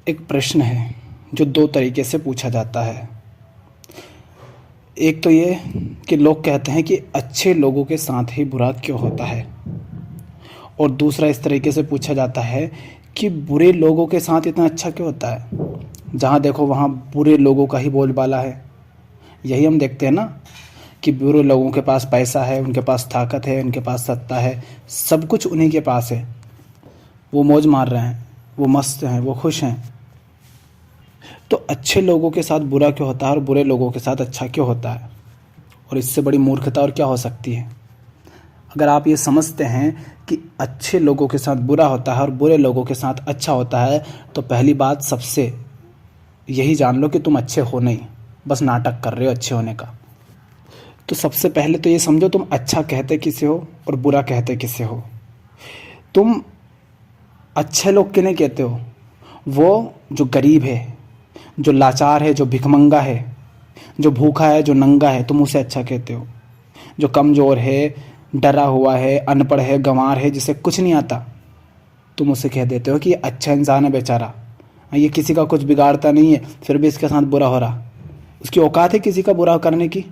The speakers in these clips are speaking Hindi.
एक प्रश्न है जो दो तरीके से पूछा जाता है। एक तो ये कि लोग कहते हैं कि अच्छे लोगों के साथ ही बुरा क्यों होता है, और दूसरा इस तरीके से पूछा जाता है कि बुरे लोगों के साथ इतना अच्छा क्यों होता है। जहाँ देखो वहाँ बुरे लोगों का ही बोलबाला है। यही हम देखते हैं ना कि बुरे लोगों के पास पैसा है, उनके पास ताकत है, उनके पास सत्ता है, सब कुछ उन्हीं के पास है। वो मौज मार रहे हैं, वो मस्त हैं, वो खुश हैं। तो अच्छे लोगों के साथ बुरा क्यों होता है और बुरे लोगों के साथ अच्छा क्यों होता है, और इससे बड़ी मूर्खता और क्या हो सकती है। अगर आप ये समझते हैं कि अच्छे लोगों के साथ बुरा होता है और बुरे लोगों के साथ अच्छा होता है, तो पहली बात सबसे यही जान लो कि तुम अच्छे हो नहीं, बस नाटक कर रहे हो अच्छे होने का। तो सबसे पहले तो ये समझो तुम अच्छा कहते किसे हो और बुरा कहते किसे हो। तुम अच्छे लोग किन्हें कहते हो? वो जो गरीब है, जो लाचार है, जो भिखमंगा है, जो भूखा है, जो नंगा है, तुम उसे अच्छा कहते हो। जो कमज़ोर है, डरा हुआ है, अनपढ़ है, गंवार है, जिसे कुछ नहीं आता, तुम उसे कह देते हो कि ये अच्छा इंसान है बेचारा, ये किसी का कुछ बिगाड़ता नहीं है, फिर भी इसके साथ बुरा हो रहा। उसकी औकात है किसी का बुरा करने की?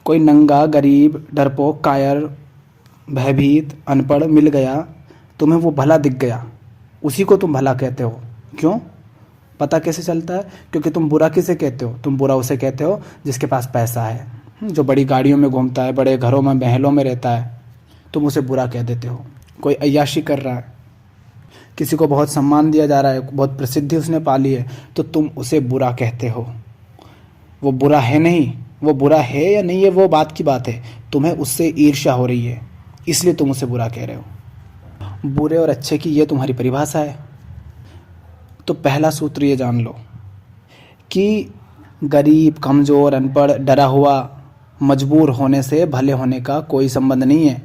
कोई नंगा, गरीब, डरपोक, कायर, भयभीत, अनपढ़ मिल गया, तुम्हें वो भला दिख गया, उसी को तुम भला कहते हो। क्यों? पता कैसे चलता है? क्योंकि तुम बुरा किसे कहते हो? तुम बुरा उसे कहते हो जिसके पास पैसा है, जो बड़ी गाड़ियों में घूमता है, बड़े घरों में, महलों में रहता है, तुम उसे बुरा कह देते हो। कोई अय्याशी कर रहा है, किसी को बहुत सम्मान दिया जा रहा है, बहुत प्रसिद्धि उसने पा ली है, तो तुम उसे बुरा कहते हो। वो बुरा है नहीं, वो बुरा है या नहीं है वो बात की बात है, तुम्हें उससे ईर्ष्या हो रही है, इसलिए तुम उसे बुरा कह रहे हो। बुरे और अच्छे की ये तुम्हारी परिभाषा है। तो पहला सूत्र ये जान लो कि गरीब, कमज़ोर, अनपढ़, डरा हुआ, मजबूर होने से भले होने का कोई संबंध नहीं है।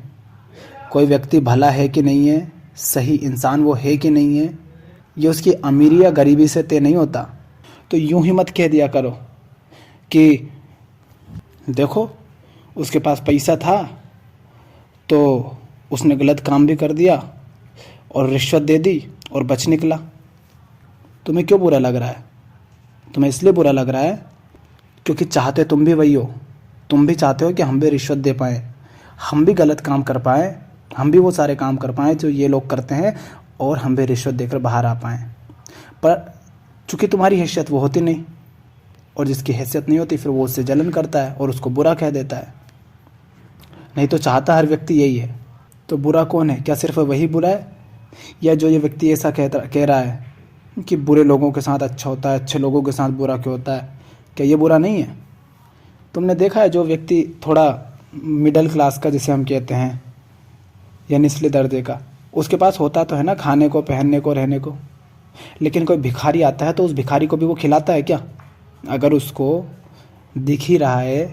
कोई व्यक्ति भला है कि नहीं है, सही इंसान वो है कि नहीं है, ये उसकी अमीरी या गरीबी से तय नहीं होता। तो यूं ही मत कह दिया करो कि देखो उसके पास पैसा था तो उसने गलत काम भी कर दिया और रिश्वत दे दी और बच निकला। तुम्हें क्यों बुरा लग रहा है? तुम्हें इसलिए बुरा लग रहा है क्योंकि चाहते तुम भी वही हो। तुम भी चाहते हो कि हम भी रिश्वत दे पाएँ, हम भी गलत काम कर पाएँ, हम भी वो सारे काम कर पाएँ जो ये लोग करते हैं, और हम भी रिश्वत देकर बाहर आ पाएँ। पर चूँकि तुम्हारी हैसियत वो होती नहीं, और जिसकी हैसियत नहीं होती फिर वो उससे जलन करता है और उसको बुरा कह देता है। नहीं तो चाहता हर व्यक्ति यही है। तो बुरा कौन है? क्या सिर्फ वही बुरा है, या जो ये व्यक्ति ऐसा कह रहा है कि बुरे लोगों के साथ अच्छा होता है, अच्छे लोगों के साथ बुरा क्यों होता है? क्या ये बुरा नहीं है? तुमने देखा है जो व्यक्ति थोड़ा मिडिल क्लास का जिसे हम कहते हैं, या निचले दर्जे का, उसके पास होता तो है ना खाने को, पहनने को, रहने को, लेकिन कोई भिखारी आता है तो उस भिखारी को भी वो खिलाता है क्या? अगर उसको दिख ही रहा है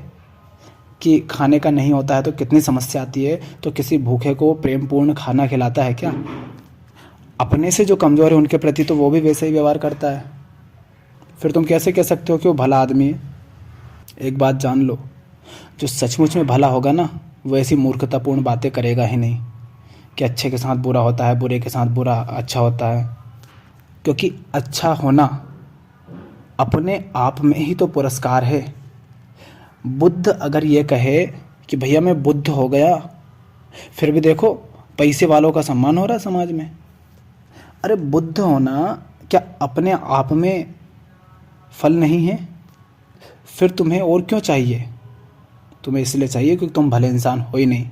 कि खाने का नहीं होता है तो कितनी समस्या आती है, तो किसी भूखे को प्रेमपूर्ण खाना खिलाता है क्या? अपने से जो कमज़ोर है उनके प्रति तो वो भी वैसे ही व्यवहार करता है। फिर तुम कैसे कह सकते हो कि वो भला आदमी है? एक बात जान लो, जो सचमुच में भला होगा ना, वो ऐसी मूर्खतापूर्ण बातें करेगा ही नहीं कि अच्छे के साथ बुरा होता है, बुरे के साथ बुरा अच्छा होता है। क्योंकि अच्छा होना अपने आप में ही तो पुरस्कार है। बुद्ध अगर ये कहे कि भैया मैं बुद्ध हो गया, फिर भी देखो पैसे वालों का सम्मान हो रहा है समाज में। अरे बुद्ध होना क्या अपने आप में फल नहीं है? फिर तुम्हें और क्यों चाहिए? तुम्हें इसलिए चाहिए क्योंकि तुम भले इंसान हो ही नहीं,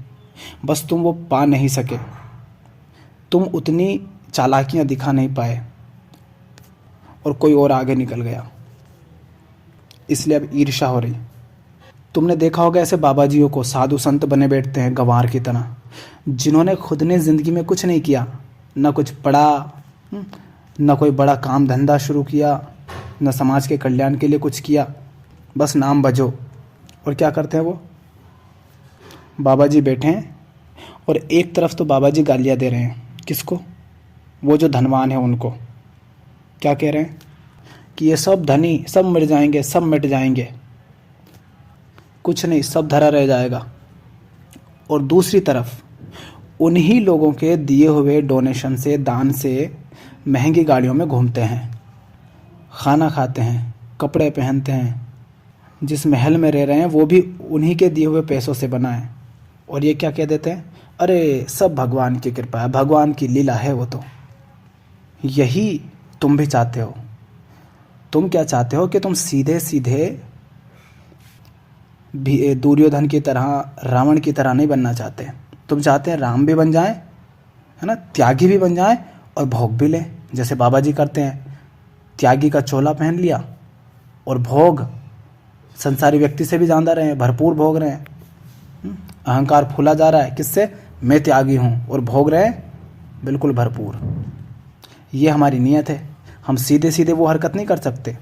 बस तुम वो पा नहीं सके, तुम उतनी चालाकियां दिखा नहीं पाए और कोई और आगे निकल गया, इसलिए अब ईर्ष्या हो रही। तुमने देखा होगा ऐसे बाबा जियों को, साधु संत बने बैठते हैं गंवार की तरह, जिन्होंने खुद ने ज़िंदगी में कुछ नहीं किया, ना कुछ पढ़ा, ना कोई बड़ा काम धंधा शुरू किया, ना समाज के कल्याण के लिए कुछ किया, बस नाम बजो। और क्या करते हैं वो? बाबा जी बैठे हैं और एक तरफ तो बाबा जी गालियाँ दे रहे हैं। किसको? वो जो धनवान है उनको। क्या कह रहे हैं कि ये सब धनी सब मिट जाएंगे, सब मिट जाएंगे, कुछ नहीं, सब धरा रह जाएगा। और दूसरी तरफ उन्हीं लोगों के दिए हुए डोनेशन से, दान से महंगी गाड़ियों में घूमते हैं, खाना खाते हैं, कपड़े पहनते हैं, जिस महल में रह रहे हैं वो भी उन्हीं के दिए हुए पैसों से बना है। और ये क्या कह देते हैं, अरे सब भगवान की कृपा है, भगवान की लीला है वो तो। यही तुम भी चाहते हो। तुम क्या चाहते हो कि तुम सीधे सीधे भी दुर्योधन की तरह, रावण की तरह नहीं बनना चाहते। तुम चाहते हैं राम भी बन जाएं, है ना, त्यागी भी बन जाएं और भोग भी लें, जैसे बाबा जी करते हैं। त्यागी का चोला पहन लिया और भोग संसारी व्यक्ति से भी ज़्यादा रहे हैं, भरपूर भोग रहे हैं। अहंकार फूला जा रहा है किससे, मैं त्यागी हूँ, और भोग रहे हैं बिल्कुल भरपूर। ये हमारी नीयत है। हम सीधे सीधे वो हरकत नहीं कर सकते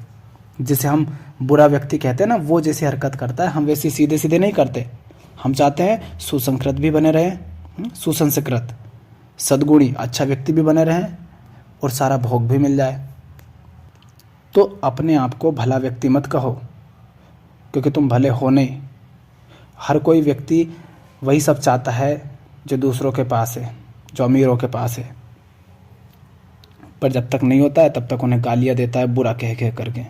जिसे हम बुरा व्यक्ति कहते हैं ना, वो जैसी हरकत करता है हम वैसी सीधे सीधे नहीं करते। हम चाहते हैं सुसंस्कृत भी बने रहें, सुसंस्कृत सद्गुणी अच्छा व्यक्ति भी बने रहें और सारा भोग भी मिल जाए। तो अपने आप को भला व्यक्ति मत कहो, क्योंकि तुम भले हो नहीं। हर कोई व्यक्ति वही सब चाहता है जो दूसरों के पास है, जो अमीरों के पास है, पर जब तक नहीं होता है तब तक उन्हें गालियाँ देता है बुरा कह कह करके।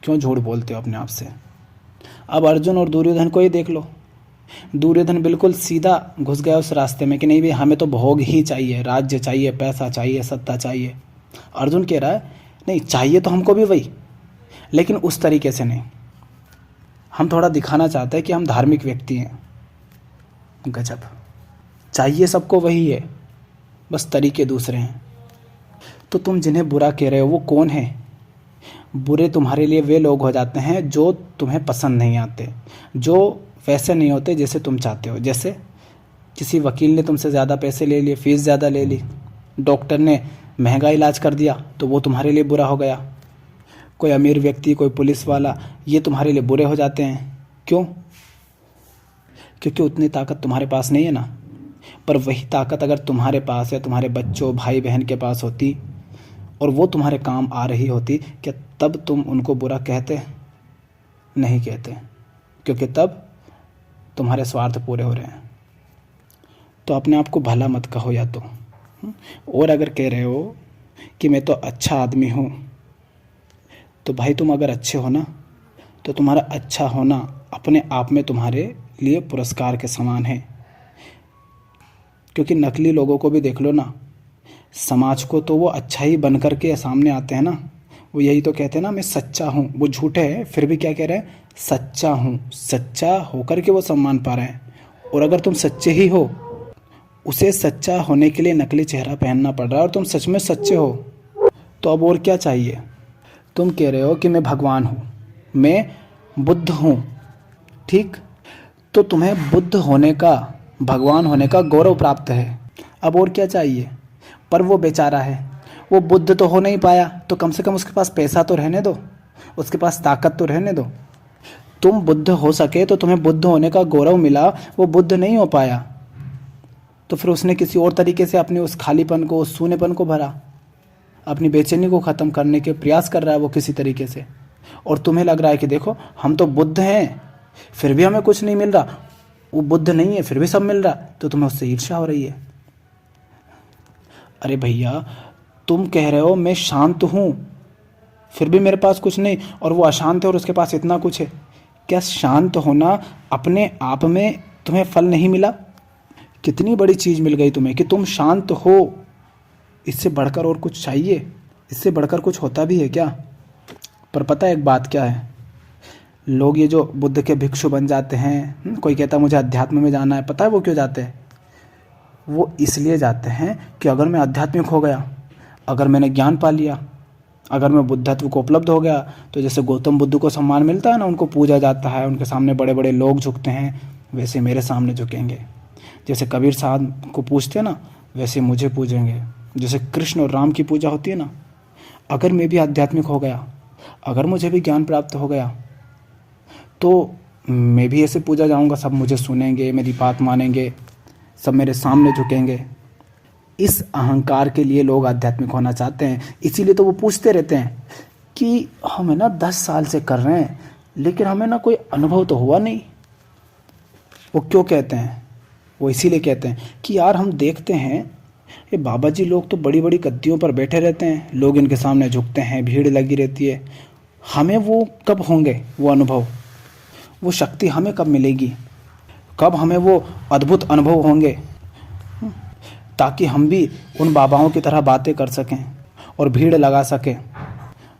क्यों झूठ बोलते हो अपने आप से। अब अर्जुन और दुर्योधन को ही देख लो। दुर्योधन बिल्कुल सीधा घुस गया उस रास्ते में कि नहीं भाई हमें तो भोग ही चाहिए, राज्य चाहिए, पैसा चाहिए, सत्ता चाहिए। अर्जुन कह रहा है नहीं चाहिए तो हमको भी वही, लेकिन उस तरीके से नहीं। हम थोड़ा दिखाना चाहते हैं कि हम धार्मिक व्यक्ति हैं। गजब, चाहिए सबको वही है, बस तरीके दूसरे हैं। तो तुम जिन्हें बुरा कह रहे हो वो कौन है। बुरे तुम्हारे लिए वे लोग हो जाते हैं जो तुम्हें पसंद नहीं आते, जो वैसे नहीं होते जैसे तुम चाहते हो। जैसे किसी वकील ने तुमसे ज़्यादा पैसे ले लिए, फीस ज़्यादा ले ली, डॉक्टर ने महंगा इलाज कर दिया तो वो तुम्हारे लिए बुरा हो गया। कोई अमीर व्यक्ति, कोई पुलिस वाला, ये तुम्हारे लिए बुरे हो जाते हैं। क्यों? क्योंकि उतनी ताकत तुम्हारे पास नहीं है ना। पर वही ताकत अगर तुम्हारे पास या तुम्हारे बच्चों, भाई बहन के पास होती और वो तुम्हारे काम आ रही होती, क्या तब तुम उनको बुरा कहते? नहीं कहते, क्योंकि तब तुम्हारे स्वार्थ पूरे हो रहे हैं। तो अपने आप को भला मत कहो या तो। और अगर कह रहे हो कि मैं तो अच्छा आदमी हूँ, तो भाई तुम अगर अच्छे हो ना, तो तुम्हारा अच्छा होना अपने आप में तुम्हारे लिए पुरस्कार के समान है। क्योंकि नकली लोगों को भी देख लो ना, समाज को तो वो अच्छा ही बन कर के सामने आते हैं ना। वो यही तो कहते हैं ना मैं सच्चा हूँ। वो झूठे हैं फिर भी क्या कह रहे हैं, सच्चा हूँ। सच्चा होकर के वो सम्मान पा रहे हैं। और अगर तुम सच्चे ही हो, उसे सच्चा होने के लिए नकली चेहरा पहनना पड़ रहा है और तुम सच में सच्चे हो, तो अब और क्या चाहिए। तुम कह रहे हो कि मैं भगवान हूँ, मैं बुद्ध हूँ, ठीक, तो तुम्हें बुद्ध होने का, भगवान होने का गौरव प्राप्त है। अब और क्या चाहिए। पर वो बेचारा है, वो बुद्ध तो हो नहीं पाया, तो कम से कम उसके पास पैसा तो रहने दो, उसके पास ताकत तो रहने दो। तुम बुद्ध हो सके तो तुम्हें बुद्ध होने का गौरव मिला, वो बुद्ध नहीं हो पाया, तो फिर उसने किसी और तरीके से अपने उस खालीपन को, उस सूनेपन को भरा, अपनी बेचैनी को ख़त्म करने के प्रयास कर रहा है वो किसी तरीके से। और तुम्हें लग रहा है कि देखो हम तो बुद्ध हैं फिर भी हमें कुछ नहीं मिल रहा, वो बुद्ध नहीं है फिर भी सब मिल रहा, तो तुम्हें उससे ईर्ष्या हो रही है। अरे भैया, तुम कह रहे हो मैं शांत हूँ फिर भी मेरे पास कुछ नहीं, और वो अशांत है और उसके पास इतना कुछ है। क्या शांत होना अपने आप में तुम्हें फल नहीं मिला? कितनी बड़ी चीज़ मिल गई तुम्हें कि तुम शांत हो। इससे बढ़कर और कुछ चाहिए? इससे बढ़कर कुछ होता भी है क्या? पर पता है एक बात क्या है, लोग ये जो बुद्ध के भिक्षु बन जाते हैं, कोई कहता है मुझे अध्यात्म में जाना है, पता है वो क्यों जाते हैं? वो इसलिए जाते हैं कि अगर मैं आध्यात्मिक हो गया, अगर मैंने ज्ञान पा लिया, अगर मैं बुद्धत्व को उपलब्ध हो गया, तो जैसे गौतम बुद्ध को सम्मान मिलता है ना, उनको पूजा जाता है, उनके सामने बड़े बड़े लोग झुकते हैं, वैसे मेरे सामने झुकेंगे। जैसे कबीर साहब को पूजते हैं ना, वैसे मुझे पूजेंगे। जैसे कृष्ण और राम की पूजा होती है ना, अगर मैं भी आध्यात्मिक हो गया, अगर मुझे भी ज्ञान प्राप्त हो गया, तो मैं भी ऐसे पूजा जाऊंगा, सब मुझे सुनेंगे, मेरी बात मानेंगे, सब मेरे सामने झुकेंगे। इस अहंकार के लिए लोग आध्यात्मिक होना चाहते हैं। इसीलिए तो वो पूछते रहते हैं कि हमें ना 10 साल से कर रहे हैं लेकिन हमें ना कोई अनुभव तो हुआ नहीं। वो क्यों कहते हैं? वो इसीलिए कहते हैं कि यार हम देखते हैं ये बाबा जी लोग तो बड़ी बड़ी गद्दियों पर बैठे रहते हैं, लोग इनके सामने झुकते हैं, भीड़ लगी रहती है। हमें वो कब होंगे, वो अनुभव, वो शक्ति हमें कब मिलेगी, कब हमें वो अद्भुत अनुभव होंगे, ताकि हम भी उन बाबाओं की तरह बातें कर सकें और भीड़ लगा सकें,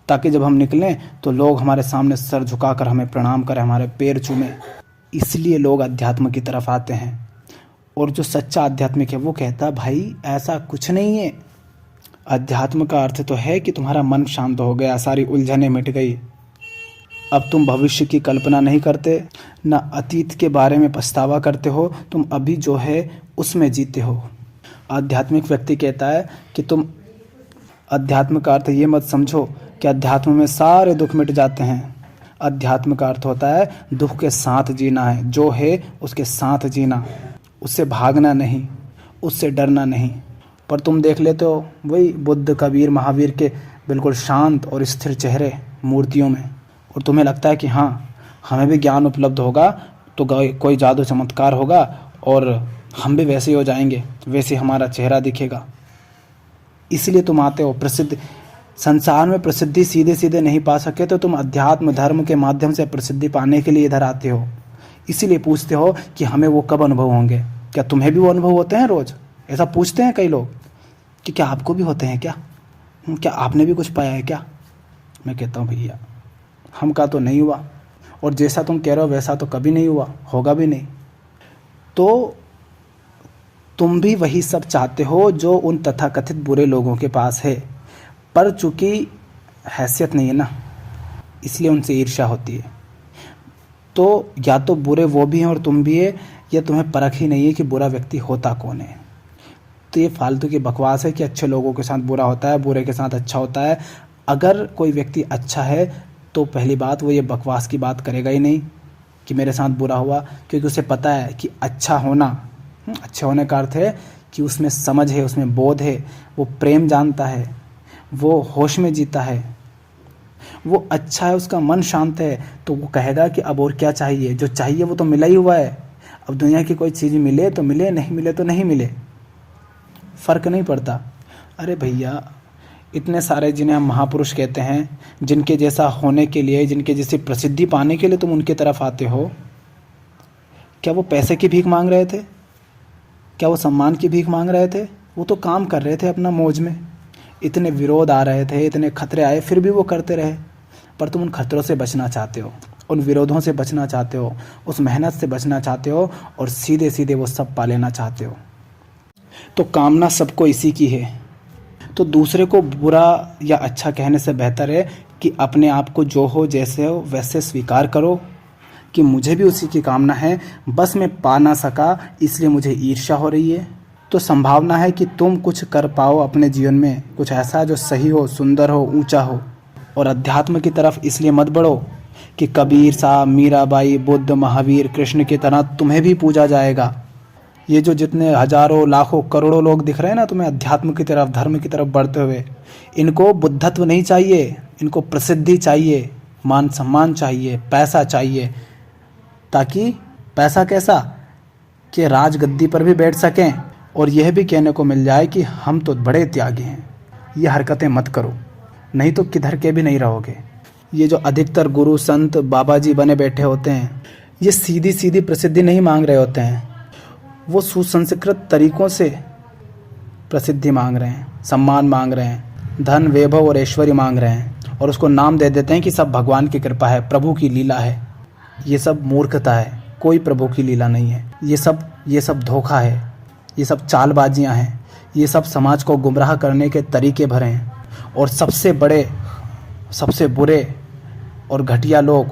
ताकि जब हम निकलें तो लोग हमारे सामने सर झुकाकर हमें प्रणाम करें, हमारे पैर चूमें। इसलिए लोग अध्यात्म की तरफ आते हैं। और जो सच्चा आध्यात्मिक है वो कहता है भाई ऐसा कुछ नहीं है। अध्यात्म का अर्थ तो है कि तुम्हारा मन शांत हो गया, सारी उलझनें मिट गई, अब तुम भविष्य की कल्पना नहीं करते, न अतीत के बारे में पछतावा करते हो, तुम अभी जो है उसमें जीते हो। आध्यात्मिक व्यक्ति कहता है कि तुम अध्यात्म का अर्थ ये मत समझो कि अध्यात्म में सारे दुख मिट जाते हैं। अध्यात्म का अर्थ होता है दुख के साथ जीना है, जो है उसके साथ जीना, उससे भागना नहीं, उससे डरना नहीं। पर तुम देख लेते हो वही बुद्ध, कबीर, महावीर के बिल्कुल शांत और स्थिर चेहरे मूर्तियों में, और तुम्हें लगता है कि हाँ हमें भी ज्ञान उपलब्ध होगा तो कोई जादू चमत्कार होगा और हम भी वैसे ही हो जाएंगे, वैसे हमारा चेहरा दिखेगा। इसलिए तुम आते हो। प्रसिद्ध संसार में प्रसिद्धि सीधे सीधे नहीं पा सके तो तुम अध्यात्म धर्म के माध्यम से प्रसिद्धि पाने के लिए इधर आते हो। इसीलिए पूछते हो कि हमें वो कब अनुभव होंगे। क्या तुम्हें भी वो अनुभव होते हैं रोज़? ऐसा पूछते हैं कई लोग कि क्या आपको भी होते हैं, क्या आपने भी कुछ पाया है क्या? मैं कहता हूँ भैया हम का तो नहीं हुआ, और जैसा तुम कह रहे हो वैसा तो कभी नहीं हुआ, होगा भी नहीं। तो तुम भी वही सब चाहते हो जो उन तथाकथित बुरे लोगों के पास है, पर चूंकि हैसियत नहीं है ना, इसलिए उनसे ईर्ष्या होती है। तो या तो बुरे वो भी हैं और तुम भी है, या तुम्हें परख ही नहीं है कि बुरा व्यक्ति होता कौन है। तो ये फालतू की बकवास है कि अच्छे लोगों के साथ बुरा होता है, बुरे के साथ अच्छा होता है। अगर कोई व्यक्ति अच्छा है तो पहली बात वो ये बकवास की बात करेगा ही नहीं कि मेरे साथ बुरा हुआ, क्योंकि उसे पता है कि अच्छा होना, अच्छे होने का अर्थ है कि उसमें समझ है, उसमें बोध है, वो प्रेम जानता है, वो होश में जीता है, वो अच्छा है, उसका मन शांत है। तो वो कहेगा कि अब और क्या चाहिए, जो चाहिए वो तो मिला ही हुआ है। अब दुनिया की कोई चीज़ मिले तो मिले, नहीं मिले तो नहीं मिले, फ़र्क नहीं पड़ता। अरे भैया इतने सारे जिन्हें हम महापुरुष कहते हैं, जिनके जैसा होने के लिए, जिनके जैसी प्रसिद्धि पाने के लिए तुम उनकी तरफ आते हो, क्या वो पैसे की भीख मांग रहे थे? क्या वो सम्मान की भीख मांग रहे थे? वो तो काम कर रहे थे अपना मौज में। इतने विरोध आ रहे थे, इतने खतरे आए, फिर भी वो करते रहे। पर तुम उन खतरों से बचना चाहते हो, उन विरोधों से बचना चाहते हो, उस मेहनत से बचना चाहते हो, और सीधे सीधे वो सब पा लेना चाहते हो। तो कामना सबको इसी की है। तो दूसरे को बुरा या अच्छा कहने से बेहतर है कि अपने आप को जो हो, जैसे हो वैसे स्वीकार करो कि मुझे भी उसी की कामना है, बस मैं पा ना सका इसलिए मुझे ईर्ष्या हो रही है। तो संभावना है कि तुम कुछ कर पाओ अपने जीवन में, कुछ ऐसा जो सही हो, सुंदर हो, ऊंचा हो। और अध्यात्म की तरफ इसलिए मत बढ़ो कि कबीर साहब, मीराबाई, बुद्ध, महावीर, कृष्ण की तरह तुम्हें भी पूजा जाएगा। ये जो जितने हजारों, लाखों, करोड़ों लोग दिख रहे हैं ना तुम्हें अध्यात्म की तरफ, धर्म की तरफ बढ़ते हुए, इनको बुद्धत्व नहीं चाहिए, इनको प्रसिद्धि चाहिए, मान सम्मान चाहिए, पैसा चाहिए, ताकि पैसा कैसा कि राजगद्दी पर भी बैठ सकें और यह भी कहने को मिल जाए कि हम तो बड़े त्यागी हैं। ये हरकतें मत करो, नहीं तो किधर के भी नहीं रहोगे। ये जो अधिकतर गुरु, संत, बाबा जी बने बैठे होते हैं, ये सीधी सीधी प्रसिद्धि नहीं मांग रहे होते हैं, वो सुसंस्कृत तरीकों से प्रसिद्धि मांग रहे हैं, सम्मान मांग रहे हैं, धन, वैभव और ऐश्वर्य मांग रहे हैं, और उसको नाम दे देते हैं कि सब भगवान की कृपा है, प्रभु की लीला है। ये सब मूर्खता है, कोई प्रभु की लीला नहीं है। ये सब धोखा है, ये सब चालबाजियां हैं, ये सब समाज को गुमराह करने के तरीके भरे हैं। और सबसे बड़े, सबसे बुरे और घटिया लोग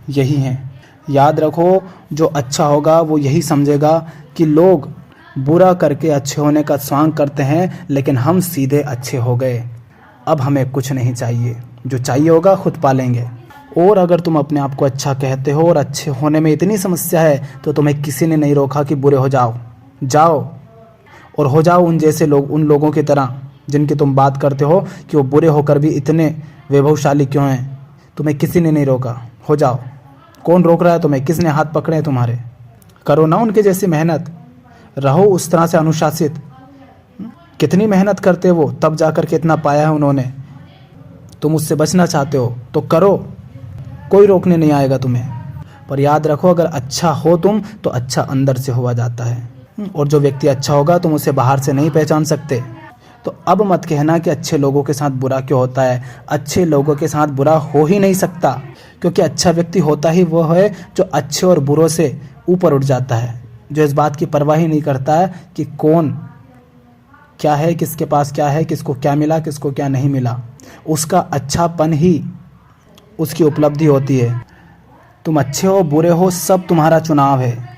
यही हैं। याद रखो, जो अच्छा होगा वो यही समझेगा कि लोग बुरा करके अच्छे होने का स्वांग करते हैं, लेकिन हम सीधे अच्छे हो गए, अब हमें कुछ नहीं चाहिए, जो चाहिए होगा खुद पालेंगे। और अगर तुम अपने आप को अच्छा कहते हो और अच्छे होने में इतनी समस्या है, तो तुम्हें किसी ने नहीं रोका कि बुरे हो जाओ और हो जाओ उन जैसे लोग, उन लोगों की तरह जिनकी तुम बात करते हो कि वो बुरे होकर भी इतने वैभवशाली क्यों हैं। तुम्हें किसी ने नहीं रोका, हो जाओ। कौन रोक रहा है तुम्हें? किसने हाथ पकड़े हैं तुम्हारे? करो ना उनके जैसी मेहनत, रहो उस तरह से अनुशासित। कितनी मेहनत करते वो, तब जाकर के इतना पाया है उन्होंने। तुम उससे बचना चाहते हो तो करो, कोई रोकने नहीं आएगा तुम्हें। पर याद रखो, अगर अच्छा हो तुम तो अच्छा अंदर से हुआ जाता है, और जो व्यक्ति अच्छा होगा तुम उसे बाहर से नहीं पहचान सकते। तो अब मत कहना कि अच्छे लोगों के साथ बुरा क्यों होता है। अच्छे लोगों के साथ बुरा हो ही नहीं सकता, क्योंकि अच्छा व्यक्ति होता ही वो है जो अच्छे और बुरों से ऊपर उठ जाता है, जो इस बात की परवाह ही नहीं करता है कि कौन क्या है, किसके पास क्या है, किसको क्या मिला, किसको क्या नहीं मिला। उसका अच्छापन ही उसकी उपलब्धि होती है। तुम अच्छे हो बुरे हो, सब तुम्हारा चुनाव है।